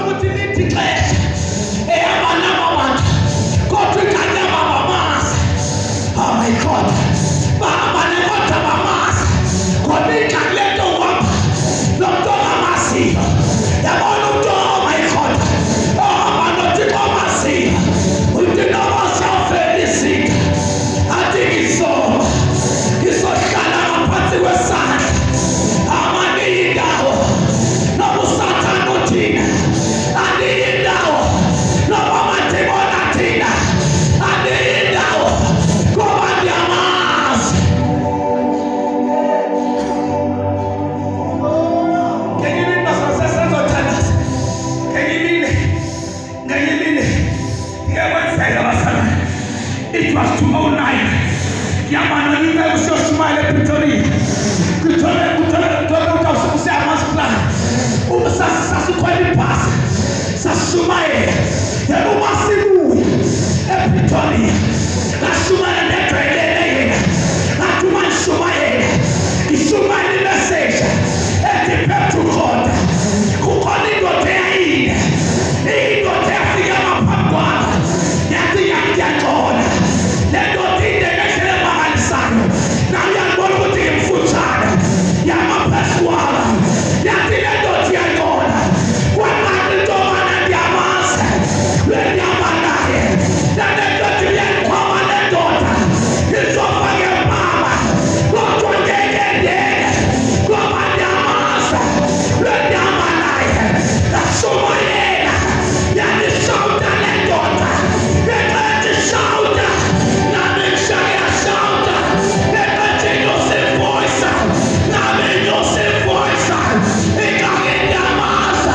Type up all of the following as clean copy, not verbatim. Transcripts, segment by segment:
ukuthi nithi xesha eyabana abantu kodwa ikanye babamazi. Oh my God, babane kodwa bamazi kodwa ikanye nto ngoba lo mntu ongamaziyo yabona umntu, oh my God, ohamba noThixo omaziyo uthi noma sawufela izinto athi ngizohlala ngaphansi kwesandla amaniyindawo noma usathane uthina aniyindawo noma amademoni athina aniyindawo ngoba ndiyamazi. Ngenyimini nasasesenzothandaza ngenyimini ngiyakwenzeka basana. It was 209 ngiyabana into usiyoshumayela ePretoria kuthole usiyamasiplan sasikhwela ibhasi sasishumayela yena umasibuya ePretoria ngashumayela nedreyele yena ngathi uma nishumayela ngishumayela imeseji ethi Petrukhona kukhona indoda eyayile indoda eyafika ngaphambi kwami yathi ngiyangixola le ndoda inde ngendlela emangalisayo nawe uyangibona ukuthi ngimfutshane yamaphesiwala yathi le ndoda iyangixola kwangathi intombana ndiyamazi lwenyama naye nale ndoda iyangiqhoma le ndoda izofa ngemama kodwa ngeke ndiyeke ngoba ndiyamazi lwenyama naye ngashumayela yandishawuta le ndoda ngeqethi shawuta nami ngishaya shawuta ngeqethi ngiyosivoyisa nami ngiyosivoyisa ingake ndiyamazi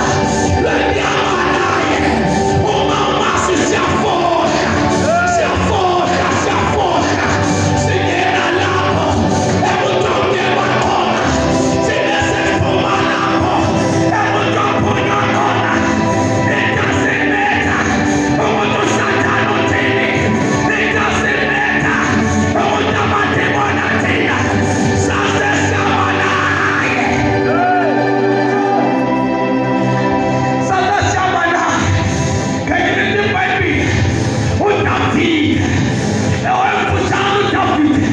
lwenyama naye uma umazi siyafohla singena lapho ebutawuke bakhona sibe sephuma lapho ebutawuphunywa khona. It doesn't matter ukuthi usathane uthini, it doesn't matter ukuthi amademoni athina, sase sihamba naye. Sase sihamba naye. Ngenyimini iBhayibheli uDavide ewemfutshane uDavide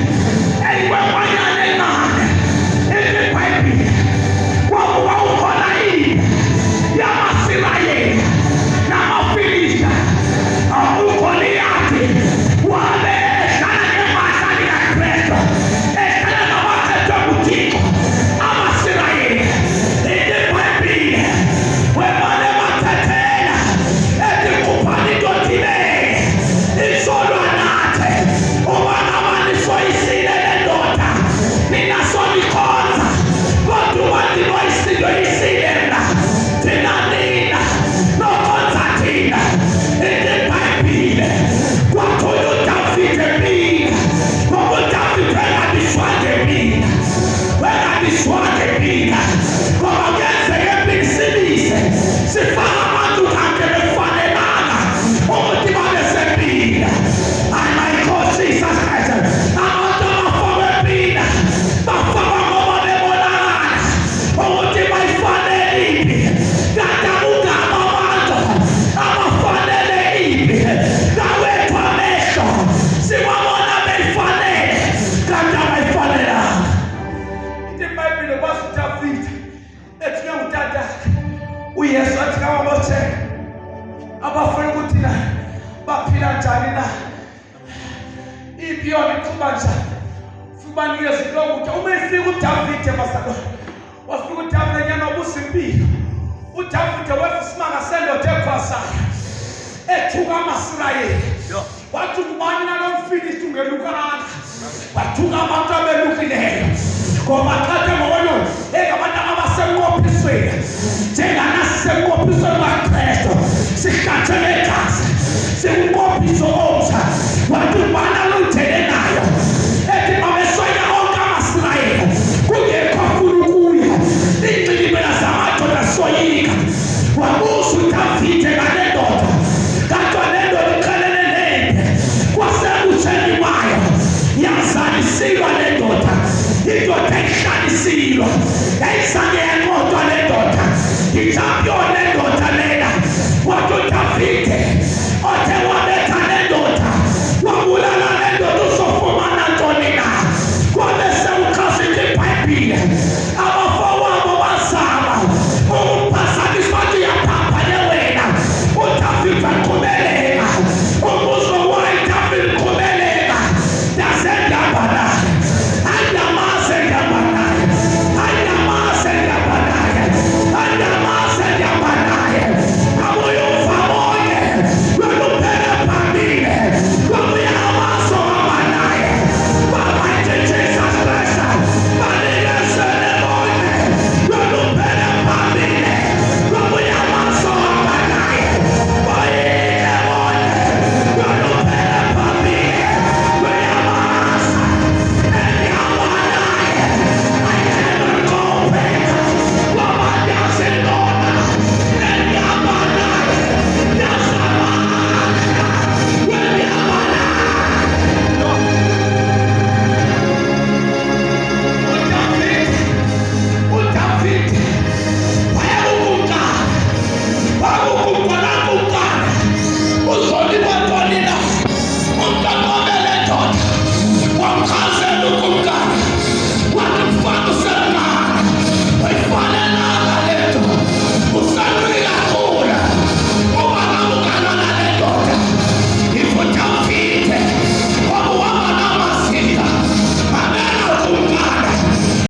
eyinkwenkwenyana encane iBhayibheli kwakuba ukhona yama-Israyeli namaFilistiya uGoliyathi wabe ehlala ngemahla likaKristu ehlala nabakhethwe nguThixo ama-Israyeli iBhayibheli wemane bathethela ethi khuphani indoda ibeke isolwa nathi uma ngaba nisoyisile le ndoda nina sonikhonza kodwa uma ndinoyisile mna thina nina nokhonza thina. iBhayibheli kwathola uDavide mina ngoba uDavide wengadishwange mina ngoba kuyenzeka empilisilise sifaka abantu kade befanelanga ukuthi babe sempila. My God, Jesus Christ, abantu abafakwe empila bafakwa ngoba bebonakala ukuthi bayifanele ipi kanti akungabo abantu abafanele ipi. Nawethu amehlo siwabona beyifanele kanti abayifanelanga. iBhayibheli kwasi uDavide ethi ngutata uYesu athi kawabotheka abafuna ukuthi na baphila njani na impiyona iqhuba njani fubanikeza lokutya. Uma efika uDavide bazalwane wafika uDavide nyana wabusa impilo. uDavide wefa isimanga sendoda ekhwasayo ethuka ama-Israyeli wathi ngubani nalo mfilisti ungelukanga wathuka abantu abelukileyo ngoba